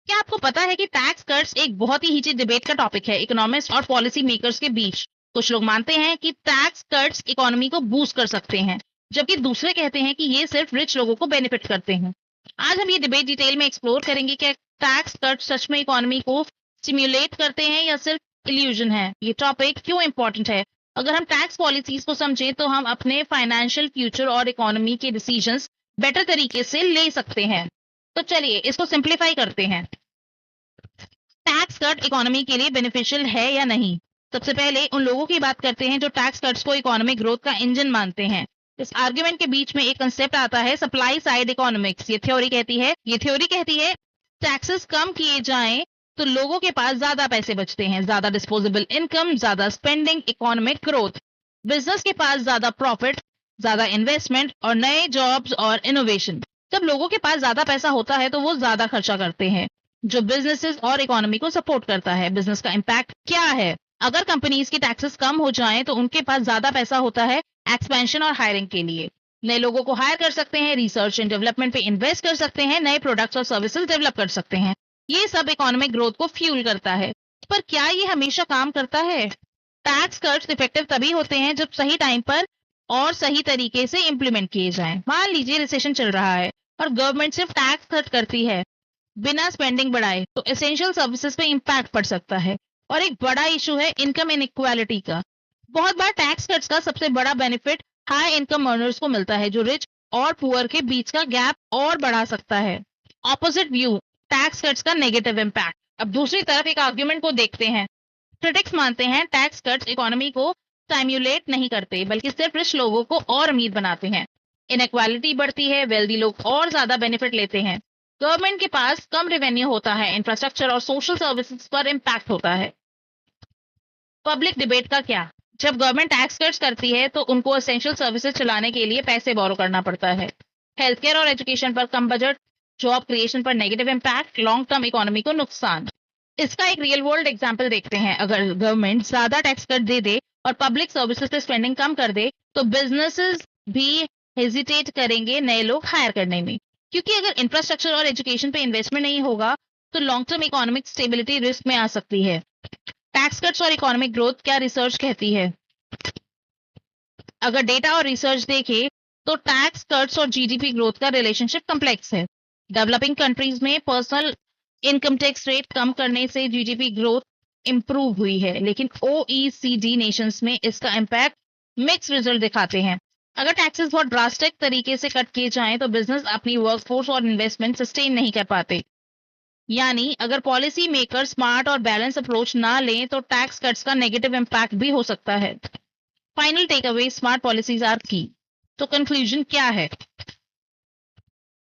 क्या आपको पता है कि टैक्स कट्स एक बहुत ही हीटेड डिबेट का टॉपिक है इकोनॉमिस्ट और पॉलिसी मेकर्स के बीच। कुछ लोग मानते हैं कि टैक्स कट्स इकोनॉमी को बूस्ट कर सकते हैं, जबकि दूसरे कहते हैं कि ये सिर्फ रिच लोगों को बेनिफिट करते हैं। आज हम ये डिबेट डिटेल में एक्सप्लोर करेंगे कि टैक्स कट सच में इकोनॉमी को स्टिम्युलेट करते हैं या सिर्फ इल्यूजन है। ये टॉपिक क्यों इंपॉर्टेंट है? अगर हम टैक्स पॉलिसीज को समझें तो हम अपने फाइनेंशियल फ्यूचर और इकोनॉमी के डिसीजंस बेटर तरीके से ले सकते हैं। तो चलिए इसको सिंप्लीफाई करते हैं। टैक्स कट इकोनॉमी के लिए बेनिफिशियल है या नहीं? सबसे पहले उन लोगों की बात करते हैं जो टैक्स कट्स को इकोनॉमिक ग्रोथ का इंजन मानते हैं। इस आर्गुमेंट के बीच में एक कंसेप्ट आता है सप्लाई साइड इकोनॉमिक्स। ये थ्योरी कहती है टैक्सेस कम किए जाएं तो लोगों के पास ज्यादा पैसे बचते हैं, ज्यादा डिस्पोजेबल इनकम, ज्यादा स्पेंडिंग, इकोनॉमिक ग्रोथ, बिजनेस के पास ज्यादा प्रॉफिट, ज्यादा इन्वेस्टमेंट और नए जॉब्स और इनोवेशन। जब लोगों के पास ज्यादा पैसा होता है तो वो ज्यादा खर्चा करते हैं, जो बिजनेसेस और इकोनॉमी को सपोर्ट करता है। बिजनेस का इम्पैक्ट क्या है? अगर कंपनीज की टैक्सेस कम हो जाएं तो उनके पास ज्यादा पैसा होता है एक्सपेंशन और हायरिंग के लिए। नए लोगों को हायर कर सकते हैं, रिसर्च एंड डेवलपमेंट पे इन्वेस्ट कर सकते हैं, नए प्रोडक्ट्स और सर्विसेज डेवलप कर सकते हैं। ये सब इकोनॉमिक ग्रोथ को फ्यूल करता है। पर क्या ये हमेशा काम करता है? टैक्स कट्स इफेक्टिव तभी होते हैं जब सही टाइम पर और सही तरीके से इम्प्लीमेंट किए जाएं। मान लीजिए रिसेशन चल रहा है और गवर्नमेंट सिर्फ टैक्स कट करती है बिना स्पेंडिंग बढ़ाए, तो एसेंशियल सर्विसेज पे इम्पैक्ट पड़ सकता है। और एक बड़ा इशू है इनकम इनइक्वालिटी का। बहुत बार टैक्स कट्स का सबसे बड़ा बेनिफिट हाई इनकम अर्नर्स को मिलता है, जो रिच और पुअर के बीच का गैप और बढ़ा सकता है। ऑपोजिट व्यू, टैक्स कट्स का नेगेटिव इम्पैक्ट। अब दूसरी तरफ एक आर्ग्यूमेंट को देखते हैं। क्रिटिक्स मानते हैं टैक्स कट्स इकोनॉमी को स्टिम्युलेट नहीं करते, बल्कि सिर्फ रिच लोगों को और अमीर बनाते हैं। इनइक्वालिटी बढ़ती है, वेल्दी लोग और ज्यादा बेनिफिट लेते हैं। गवर्नमेंट के पास कम रेवेन्यू होता है, इंफ्रास्ट्रक्चर और सोशल सर्विसेज पर इम्पैक्ट होता है। पब्लिक डिबेट का क्या? जब गवर्नमेंट टैक्स कट्स करती है तो उनको एसेंशियल सर्विसेज चलाने के लिए पैसे बोरो करना पड़ता है। हेल्थ केयर और एजुकेशन पर कम बजट, जॉब क्रिएशन पर negative impact, long term economy को नुकसान। इसका एक रियल वर्ल्ड एग्जाम्पल देखते हैं। अगर गवर्नमेंट ज्यादा टैक्स कट दे दे और पब्लिक सर्विसेज पे स्पेंडिंग कम कर दे तो बिजनेसेस भी हेजिटेट करेंगे नए लोग हायर करने में, क्योंकि अगर इंफ्रास्ट्रक्चर और एजुकेशन पे इन्वेस्टमेंट नहीं होगा तो long term economic stability risk में आ सकती है। टैक्स कट्स और इकोनॉमिक ग्रोथ, क्या रिसर्च कहती है? अगर डेटा और रिसर्च देखें तो टैक्स कट्स और जीडीपी ग्रोथ का रिलेशनशिप कॉम्प्लेक्स है। डेवलपिंग कंट्रीज में पर्सनल इनकम टैक्स रेट कम करने से जीडीपी ग्रोथ इंप्रूव हुई है, लेकिन ओईसीडी नेशंस में इसका इम्पैक्ट मिक्स रिजल्ट दिखाते हैं। अगर टैक्सेस बहुत ड्रास्टिक तरीके से कट किए जाएं तो बिजनेस अपनी वर्कफोर्स और इन्वेस्टमेंट सस्टेन नहीं कर पाते। यानी अगर पॉलिसी मेकर स्मार्ट और बैलेंस अप्रोच ना लें तो टैक्स कट्स का नेगेटिव इम्पैक्ट भी हो सकता है। Final take away, smart policies are key. तो कंक्लूजन क्या है?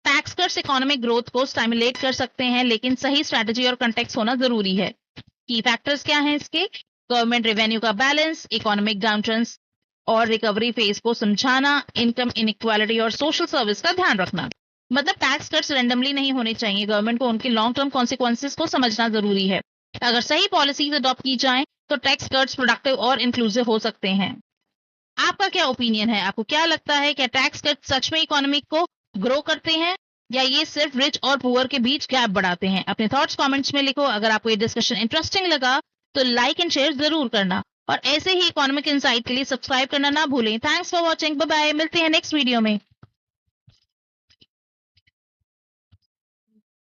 टैक्स कट्स इकोनॉमिक ग्रोथ को स्टिमुलेट कर सकते हैं, लेकिन सही स्ट्रेटजी और कंटेक्स्ट होना जरूरी है। की फैक्टर्स क्या हैं इसके? गवर्नमेंट रेवेन्यू का बैलेंस, इकोनॉमिक डाउनटर्न्स और रिकवरी फेज को समझाना, इनकम इनइक्वालिटी और सोशल सर्विस का ध्यान रखना। मतलब टैक्स कट्स रैंडमली नहीं होने चाहिए, गवर्नमेंट को उनके लॉन्ग टर्म कॉन्सिक्वेंसेस को समझना जरूरी है। अगर सही पॉलिसीज अडॉप्ट की जाएं तो टैक्स कट्स प्रोडक्टिव और इंक्लूसिव हो सकते हैं। आपका क्या ओपिनियन है? आपको क्या लगता है, क्या टैक्स कट सच में इकोनॉमी को ग्रो करते हैं या ये सिर्फ रिच और पुअर के बीच गैप बढ़ाते हैं? अपने थॉट्स कमेंट्स में लिखो। अगर आपको ये डिस्कशन इंटरेस्टिंग लगा तो लाइक एंड शेयर जरूर करना, और ऐसे ही इकोनॉमिक इनसाइट के लिए सब्सक्राइब करना ना भूलें। Thanks for watching, bye bye, मिलते हैं नेक्स्ट वीडियो में।